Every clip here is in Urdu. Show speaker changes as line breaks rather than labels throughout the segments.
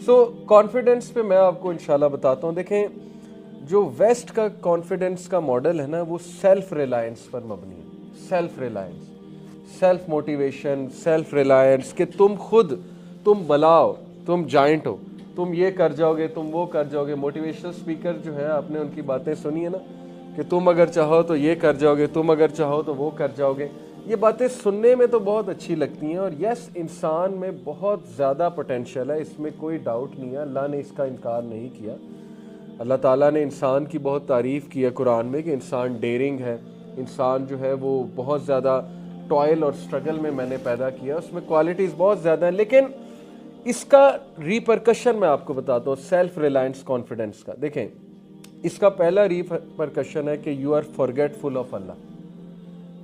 سو کانفیڈنس پہ میں آپ کو انشاءاللہ بتاتا ہوں. دیکھیں جو ویسٹ کا کانفیڈنس کا ماڈل ہے نا وہ سیلف ریلائنس پر مبنی ہے. Self Reliance, self motivation, self Reliance کہ تم خود, تم بلاؤ, تم جائنٹ ہو, تم یہ کر جاؤ گے, تم وہ کر جاؤ گے. موٹیویشنل اسپیکر جو ہے آپ نے ان کی باتیں سنی ہے نا کہ تم اگر چاہو تو یہ کر جاؤ گے, تم اگر چاہو تو وہ کر جاؤ گے. یہ باتیں سننے میں تو بہت اچھی لگتی ہیں, اور یس انسان میں بہت زیادہ پوٹینشیل ہے, اس میں کوئی ڈاؤٹ نہیں ہے, اللہ نے اس کا انکار نہیں کیا. اللہ تعالیٰ نے انسان کی بہت تعریف کی ہے قرآن میں کہ انسان ڈیرنگ ہے, انسان جو ہے وہ بہت زیادہ ٹوائل اور سٹرگل میں نے پیدا کیا, اس میں کوالٹیز بہت زیادہ ہیں. لیکن اس کا ریپرکشن میں آپ کو بتاتا ہوں سیلف ریلائنس کانفیڈنس کا. دیکھیں اس کا پہلا ریپرکشن ہے کہ یو آر فارگیٹفل آف اللہ,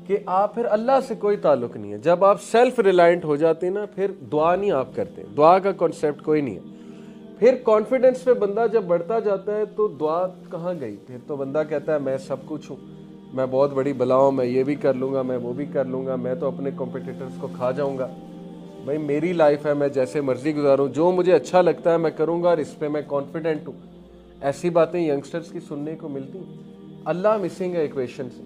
کہ آپ پھر اللہ سے کوئی تعلق نہیں ہے. جب آپ سیلف ریلائنٹ ہو جاتے ہیں نا پھر دعا نہیں آپ کرتے, دعا کا کانسیپٹ کوئی نہیں ہے. پھر کانفیڈنس پہ بندہ جب بڑھتا جاتا ہے تو دعا کہاں گئی, پھر تو بندہ کہتا ہے میں سب کچھ ہوں, میں بہت بڑی بلا ہوں, میں یہ بھی کر لوں گا, میں وہ بھی کر لوں گا, میں تو اپنے کمپٹیٹرز کو کھا جاؤں گا. بھائی میری لائف ہے, میں جیسے مرضی گزاروں, جو مجھے اچھا لگتا ہے میں کروں گا, اور اس پہ میں کانفیڈنٹ ہوں. ایسی باتیں ینگسٹرز کی سننے کو ملتی ہیں. اللہ مسنگ ہے ایکویشن سے,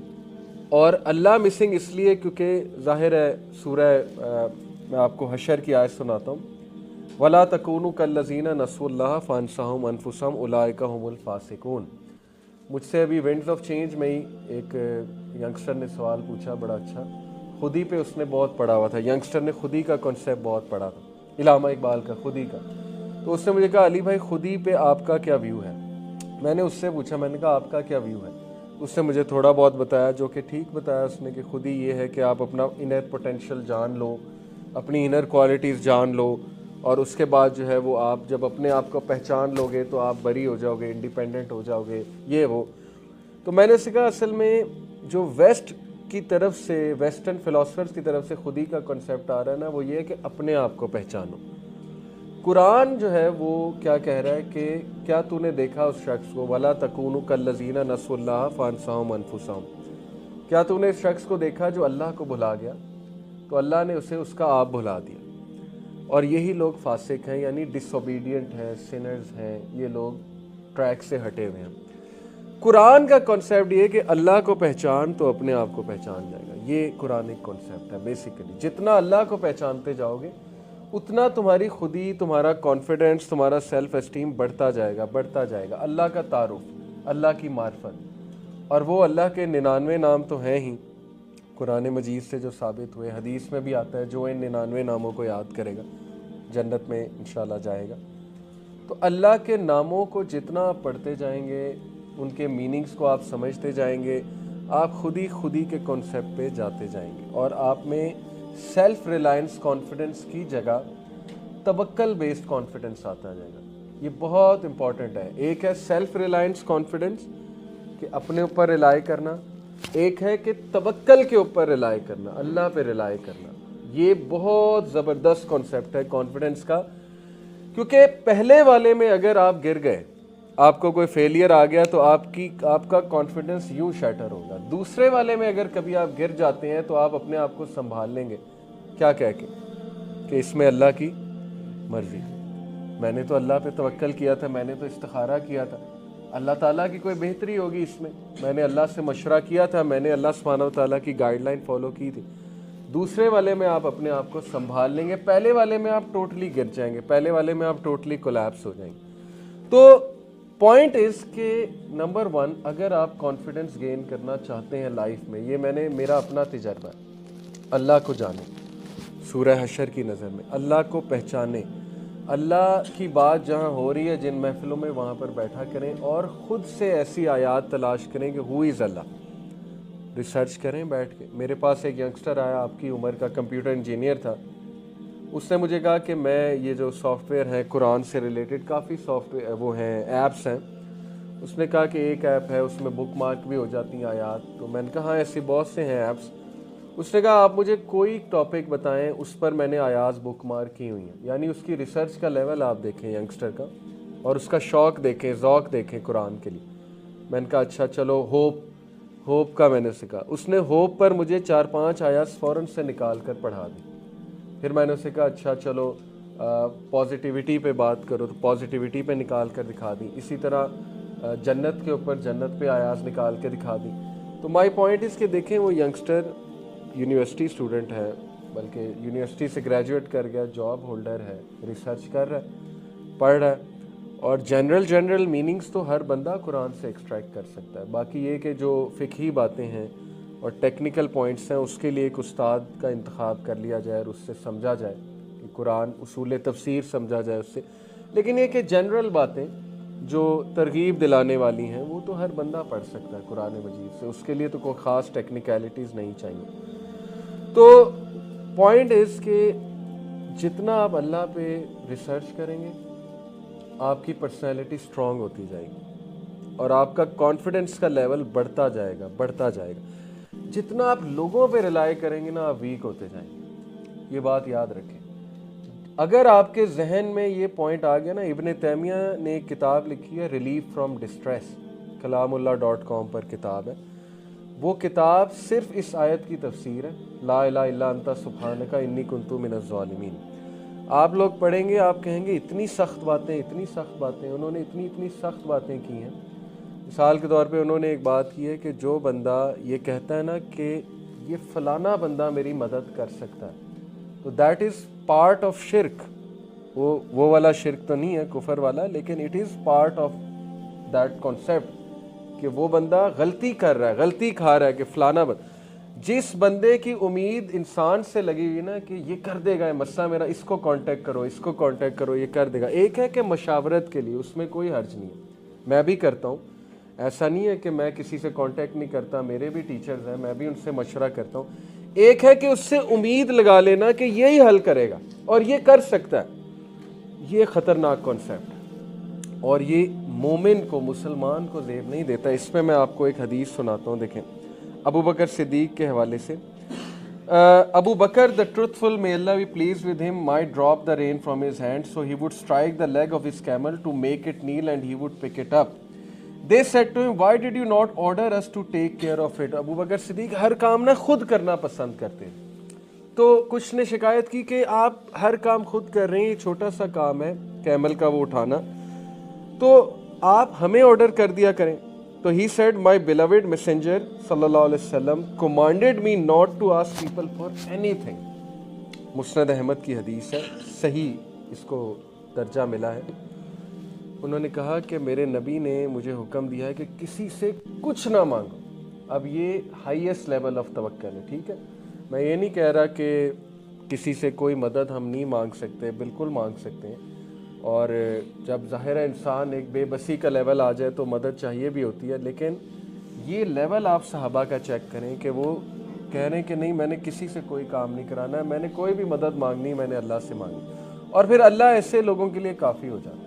اور اللہ مسنگ اس لیے کیونکہ ظاہر ہے سورہ میں آپ کو حشر کی آیت سناتا ہوں, وَلَا تَكُونُوا كَالَّذِينَ نَسُوا اللَّهَ فَأَنسَاهُمْ أَنفُسَهُمْ أُولَٰئِكَ هُمُ الْفَاسِقُونَ. مجھ سے ابھی ونڈز آف چینج میں ہی ایک ینگسٹر نے سوال پوچھا بڑا اچھا, خودی پہ اس نے بہت پڑھا ہوا تھا. ینگسٹر نے خودی کا کنسیپٹ بہت پڑھا تھا, علامہ اقبال کا خودی کا. تو اس نے مجھے کہا علی بھائی خودی پہ آپ کا کیا ویو ہے. میں نے اس سے پوچھا, میں نے کہا آپ کا کیا ویو ہے. اس نے مجھے تھوڑا بہت بتایا, جو کہ ٹھیک بتایا اس نے, کہ خود ہی یہ ہے کہ آپ اپنا انر پوٹینشیل جان لو, اپنی انر کوالٹیز جان لو, اور اس کے بعد جو ہے وہ آپ جب اپنے آپ کو پہچان لو گے تو آپ بری ہو جاؤ گے, انڈیپینڈنٹ ہو جاؤ گے, یہ وہ. تو میں نے کہا اصل میں جو ویسٹ کی طرف سے, ویسٹرن فلاسفرز کی طرف سے خودی کا کنسیپٹ آ رہا ہے نا وہ یہ ہے کہ اپنے آپ کو پہچانو. قرآن جو ہے وہ کیا کہہ رہا ہے کہ کیا تو نے دیکھا اس شخص کو, وَلَا تَكُونُوا كَالَّذِينَ نَسُوا اللَّهَ فَأَنسَاهُمْ أَنفُسَهُمْ, کیا تو نے اس شخص کو دیکھا جو اللہ کو بھلا گیا تو اللہ نے اسے اس کا آپ بھلا دیا. اور یہی لوگ فاسق ہیں, یعنی ڈس اوبیڈینٹ ہیں, سنرز ہیں, یہ لوگ ٹریک سے ہٹے ہوئے ہیں. قرآن کا کانسیپٹ یہ ہے کہ اللہ کو پہچان تو اپنے آپ کو پہچان جائے گا. یہ قرآنک کانسیپٹ ہے بیسیکلی. جتنا اللہ کو پہچانتے جاؤ گے اتنا تمہاری خودی, تمہارا کانفیڈنس, تمہارا سیلف اسٹیم بڑھتا جائے گا, بڑھتا جائے گا. اللہ کا تعارف, اللہ کی معرفت, اور وہ اللہ کے 99 نام تو ہیں ہی قرآن مجید سے جو ثابت ہوئے. حدیث میں بھی آتا ہے جو ان 99 ناموں کو یاد کرے گا جنت میں انشاءاللہ جائے گا. تو اللہ کے ناموں کو جتنا آپ پڑھتے جائیں گے, ان کے میننگز کو آپ سمجھتے جائیں گے, آپ خودی کے کانسیپٹ پہ جاتے جائیں گے, اور آپ میں سیلف ریلائنس کانفیڈنس کی جگہ توکل بیسڈ کانفیڈنس آتا جائے گا. یہ بہت امپورٹنٹ ہے. ایک ہے سیلف ریلائنس کانفیڈنس کہ اپنے اوپر ریلائی کرنا, ایک ہے کہ توکل کے اوپر ریلائی کرنا, اللہ پہ ریلائی کرنا. یہ بہت زبردست کانسیپٹ ہے کانفیڈنس کا, کیونکہ پہلے والے میں اگر آپ گر گئے, آپ کو کوئی فیلئر آ گیا تو آپ کا کانفیڈنس یوں شیٹر ہوگا. دوسرے والے میں اگر کبھی آپ گر جاتے ہیں تو آپ اپنے آپ کو سنبھال لیں گے, کیا کہہ کے کہ اس میں اللہ کی مرضی, میں نے تو اللہ پہ توکل کیا تھا, میں نے تو استخارہ کیا تھا, اللہ تعالیٰ کی کوئی بہتری ہوگی اس میں نے اللہ سے مشورہ کیا تھا, میں نے اللہ سبحانہ و تعالیٰ کی گائیڈ لائن فالو کی تھی. دوسرے والے میں آپ اپنے آپ کو سنبھال لیں گے, پہلے والے میں آپ ٹوٹلی گر جائیں گے, پہلے والے میں آپ ٹوٹلی کولیپس ہو جائیں گے. تو پوائنٹ از کہ نمبر 1, اگر آپ کانفیڈنس گین کرنا چاہتے ہیں لائف میں, یہ میرا اپنا تجربہ ہے, اللہ کو جانیں سورہ حشر کی نظر میں, اللہ کو پہچانیں, اللہ کی بات جہاں ہو رہی ہے جن محفلوں میں وہاں پر بیٹھا کریں, اور خود سے ایسی آیات تلاش کریں کہ ہو از اللہ, ریسرچ کریں بیٹھ کے. میرے پاس ایک ینگسٹر آیا آپ کی عمر کا, کمپیوٹر انجینئر تھا. اس نے مجھے کہا کہ میں یہ جو سافٹ ویئر ہیں قرآن سے ریلیٹڈ کافی سافٹ ویئر وہ ہیں, ایپس ہیں. اس نے کہا کہ ایک ایپ ہے اس میں بک مارک بھی ہو جاتی ہیں آیات. تو میں نے کہا ہاں ایسی بہت سے ہیں ایپس. اس نے کہا آپ مجھے کوئی ٹاپک بتائیں اس پر میں نے آیات بک مارک کی ہوئی ہیں. یعنی اس کی ریسرچ کا لیول آپ دیکھیں ینگسٹر کا, اور اس کا شوق دیکھیں, ذوق دیکھیں قرآن کے لیے. میں نے کہا اچھا چلو ہوپ کا میں نے سکھا. اس نے ہوپ پر مجھے 4-5 آیات فوراً سے نکال کر پڑھا دی. پھر میں نے اسے کہا اچھا چلو پازیٹیوٹی پہ بات کرو تو پازیٹیوٹی پہ نکال کر دکھا دیں. اسی طرح جنت کے اوپر جنت پہ آیات نکال کے دکھا دیں. تو مائی پوائنٹ اس کہ دیکھیں وہ ینگسٹر یونیورسٹی اسٹوڈنٹ ہے, بلکہ یونیورسٹی سے گریجویٹ کر گیا, جاب ہولڈر ہے, ریسرچ کر رہا ہے, پڑھ رہا ہے, اور جنرل میننگز تو ہر بندہ قرآن سے ایکسٹریکٹ کر سکتا ہے. باقی یہ کہ جو فقہی باتیں ہیں اور ٹیکنیکل پوائنٹس ہیں اس کے لیے ایک استاد کا انتخاب کر لیا جائے اور اس سے سمجھا جائے کہ قرآن اصول تفسیر سمجھا جائے اس سے. لیکن یہ کہ جنرل باتیں جو ترغیب دلانے والی ہیں وہ تو ہر بندہ پڑھ سکتا ہے قرآن مجید سے, اس کے لیے تو کوئی خاص ٹیکنیکلٹیز نہیں چاہیے. تو پوائنٹ از کہ جتنا آپ اللہ پہ ریسرچ کریں گے آپ کی پرسنالٹی اسٹرانگ ہوتی جائے گی اور آپ کا کانفیڈنس کا لیول بڑھتا جائے گا. جتنا آپ لوگوں پہ ریلائی کریں گے نا آپ ویک ہوتے جائیں گے. یہ بات یاد رکھیں. اگر آپ کے ذہن میں یہ پوائنٹ آ گیا نا, ابن تیمیہ نے ایک کتاب لکھی ہے ریلیف فرام ڈسٹریس, kalamullah.com پر کتاب ہے. وہ کتاب صرف اس آیت کی تفسیر ہے, لا الہ الا انت سبحانک انی کنت من الظالمین. آپ لوگ پڑھیں گے آپ کہیں گے اتنی سخت باتیں, انہوں نے اتنی سخت باتیں کی ہیں. مثال کے طور پہ انہوں نے ایک بات کی ہے کہ جو بندہ یہ کہتا ہے نا کہ یہ فلانا بندہ میری مدد کر سکتا ہے, تو دیٹ از پارٹ آف شرک. وہ والا شرک تو نہیں ہے کفر والا, لیکن it is part of that concept کہ وہ بندہ غلطی کر رہا ہے, غلطی کھا رہا ہے کہ فلانا بندہ. جس بندے کی امید انسان سے لگی ہوئی نا کہ یہ کر دے گا, مسئلہ میرا, اس کو کانٹیکٹ کرو, یہ کر دے گا. ایک ہے کہ مشاورت کے لیے, اس میں کوئی حرج نہیں ہے, میں بھی کرتا ہوں. ایسا نہیں ہے کہ میں کسی سے کانٹیکٹ نہیں کرتا, میرے بھی ٹیچرز ہیں, میں بھی ان سے مشورہ کرتا ہوں. ایک ہے کہ اس سے امید لگا لینا کہ یہی حل کرے گا اور یہ کر سکتا ہے. یہ خطرناک کانسیپٹ ہے اور یہ مومن کو, مسلمان کو زیب نہیں دیتا. اس میں میں آپ کو ایک حدیث سناتا ہوں. دیکھیں ابو بکر صدیق کے حوالے سے. Abu Bakr the truthful, may Allah be pleased with him, might drop the rein from his hand, so he would strike the leg of his camel to make it kneel and he would pick it up. They said to him, why did you not order us to take care of it? ابو بکر صدیق ہر کام نہ خود کرنا پسند کرتے ہیں. تو کچھ نے شکایت کی کہ آپ ہر کام خود کر رہے ہیں, یہ چھوٹا سا کام ہے کیمل کا وہ اٹھانا, تو آپ ہمیں آرڈر کر دیا کریں. تو he said, my beloved messenger صلی اللہ علیہ وسلم commanded me not to ask people for anything. مسند احمد کی حدیث ہے, صحیح اس کو درجہ ملا ہے. انہوں نے کہا کہ میرے نبی نے مجھے حکم دیا ہے کہ کسی سے کچھ نہ مانگو. اب یہ ہائیسٹ لیول آف توکل ہے, ٹھیک ہے. میں یہ نہیں کہہ رہا کہ کسی سے کوئی مدد ہم نہیں مانگ سکتے, بالکل مانگ سکتے ہیں. اور جب ظاہر انسان ایک بے بسی کا لیول آ جائے تو مدد چاہیے بھی ہوتی ہے, لیکن یہ لیول آپ صحابہ کا چیک کریں کہ وہ کہہ رہے ہیں کہ نہیں میں نے کسی سے کوئی کام نہیں کرانا ہے, میں نے کوئی بھی مدد مانگنی, میں نے اللہ سے مانگی, اور پھر اللہ ایسے لوگوں کے لیے کافی ہو جاتا ہے.